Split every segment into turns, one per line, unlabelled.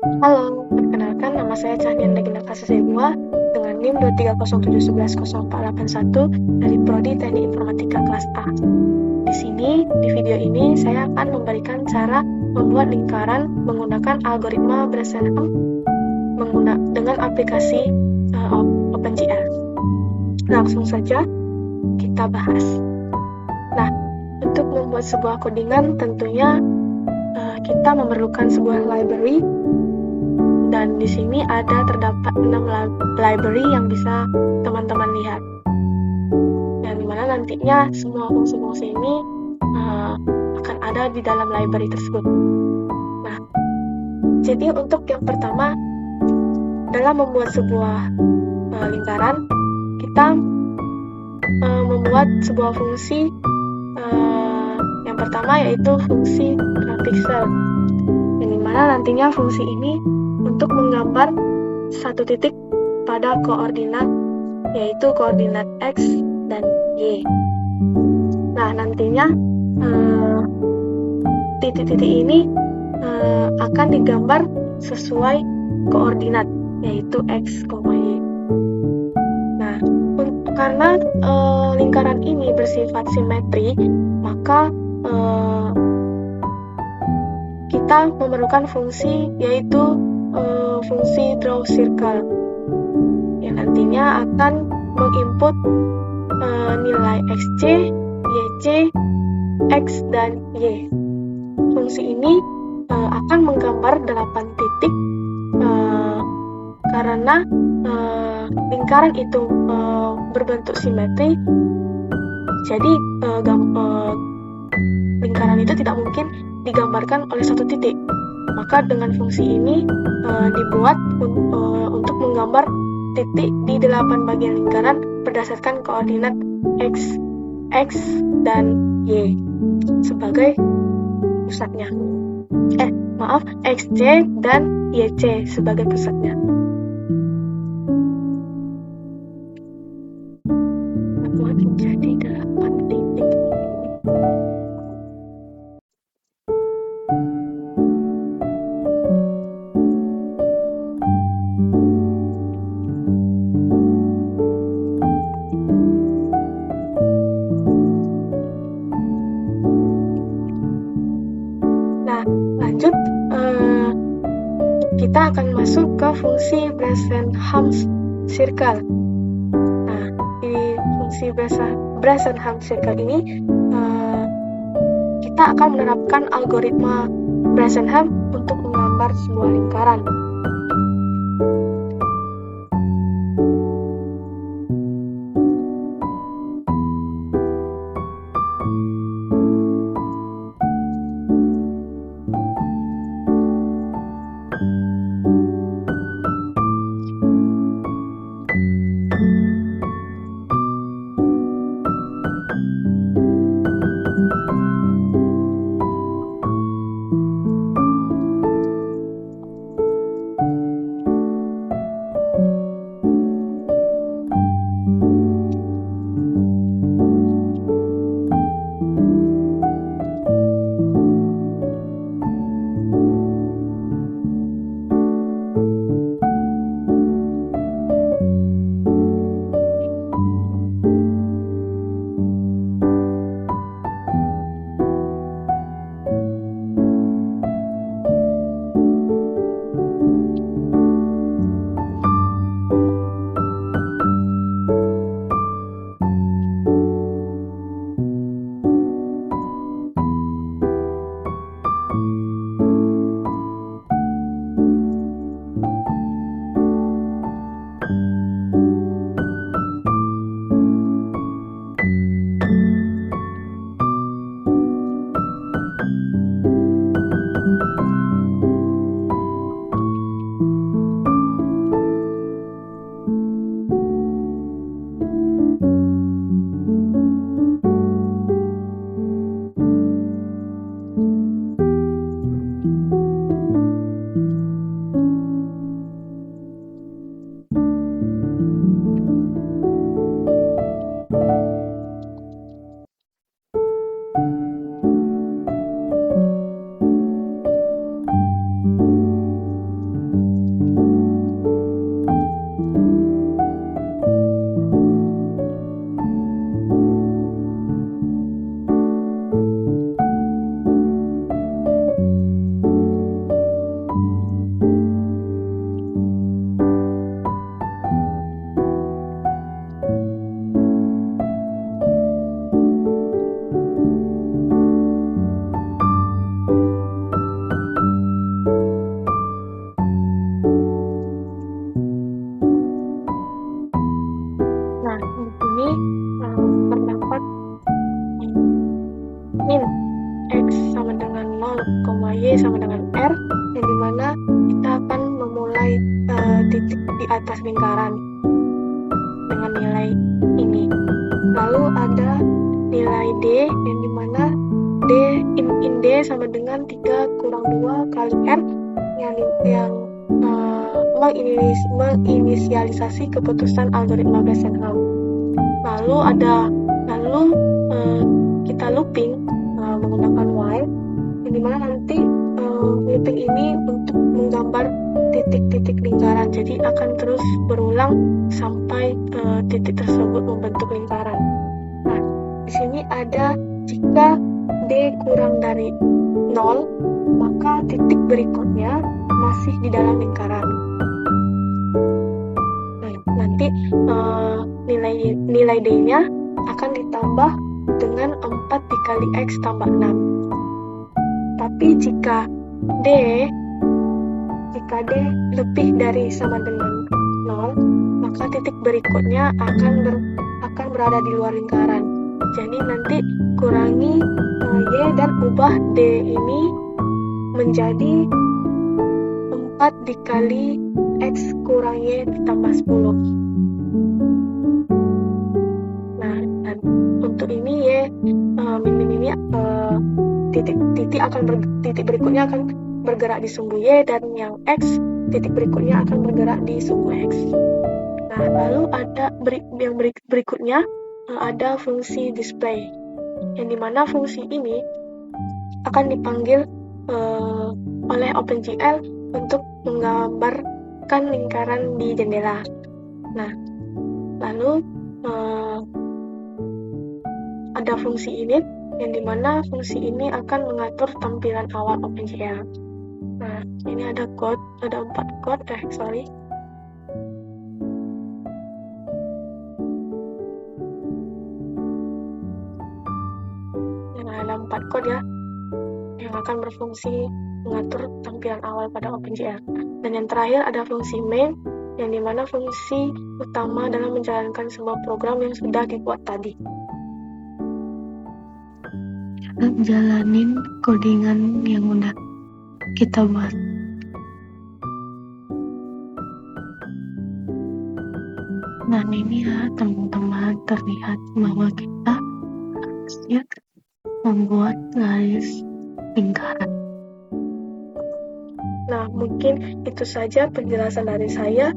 Halo, perkenalkan nama saya Cahnian Legenda Kasesebua dengan NIM 23070110481 dari Prodi Teknik Informatika kelas A. Di sini, di video ini, saya akan memberikan cara membuat lingkaran menggunakan algoritma Bresenham dengan aplikasi OpenGL. Langsung saja kita bahas. Nah, untuk membuat sebuah codingan tentunya kita memerlukan sebuah library, dan di sini terdapat 6 library yang bisa teman-teman lihat, yang dimana nantinya semua fungsi-fungsi ini akan ada di dalam library tersebut. Nah, jadi untuk yang pertama, dalam membuat sebuah lingkaran, kita membuat sebuah fungsi yang pertama, yaitu fungsi pixel, yang dimana nantinya fungsi ini untuk menggambar satu titik pada koordinat, yaitu koordinat X dan Y. Nah, nantinya titik-titik ini akan digambar sesuai koordinat, yaitu X, Y. Nah, karena lingkaran ini bersifat simetri, maka kita memerlukan fungsi, yaitu fungsi draw circle, yang nantinya akan menginput nilai xc, yc, x, dan y. Fungsi ini akan menggambar 8 titik karena lingkaran itu berbentuk simetri, jadi lingkaran itu tidak mungkin digambarkan oleh satu titik. Maka dengan fungsi ini dibuat untuk menggambar titik di 8 bagian lingkaran berdasarkan koordinat x, dan y sebagai pusatnya. xc dan yc sebagai pusatnya. Buat menjadi 8 titik. Lanjut, kita akan masuk ke fungsi Bresenham circle. Nah, di fungsi Bresenham circle ini kita akan menerapkan algoritma Bresenham untuk menggambar sebuah lingkaran. atas lingkaran dengan nilai ini. Lalu ada nilai D, yang dimana D in D sama dengan 3 kurang 2 kali R yang menginisialisasi keputusan algoritma Besenham. Lalu kita looping menggunakan while, yang dimana nanti looping ini untuk menggambar titik-titik lingkaran, jadi akan terus berulang sampai titik tersebut membentuk lingkaran. Nah, di sini ada jika D kurang dari 0, maka titik berikutnya masih di dalam lingkaran. Nah, nanti nilai D-nya akan ditambah dengan 4 dikali X tambah 6. Tapi jika D lebih dari sama dengan 0, maka titik berikutnya akan berada di luar lingkaran. Jadi nanti kurangi Y dan ubah D ini menjadi 4 dikali X kurang Y ditambah 10. Nah, dan untuk ini Y titik berikutnya akan bergerak di sumbu Y, dan yang X titik berikutnya akan bergerak di sumbu X. Nah, lalu ada yang berikutnya ada fungsi display, yang dimana fungsi ini akan dipanggil oleh OpenGL untuk menggambarkan lingkaran di jendela. Nah, lalu ada fungsi init, yang dimana fungsi ini akan mengatur tampilan awal OpenGL. Nah, ini ada 4 code, ada 4 code ya, yang akan berfungsi mengatur tampilan awal pada OpenGL. Dan yang terakhir ada fungsi main, yang dimana fungsi utama dalam menjalankan sebuah program yang sudah dibuat tadi. Jalanin codingan yang udah kita buat. Nah, ini ya teman-teman, terlihat bahwa kita harusnya membuat garis lingkaran. Nah, mungkin itu saja penjelasan dari saya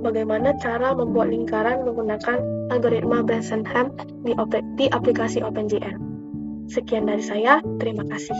bagaimana cara membuat lingkaran menggunakan algoritma Besenham di aplikasi OpenGL. Sekian dari saya, terima kasih.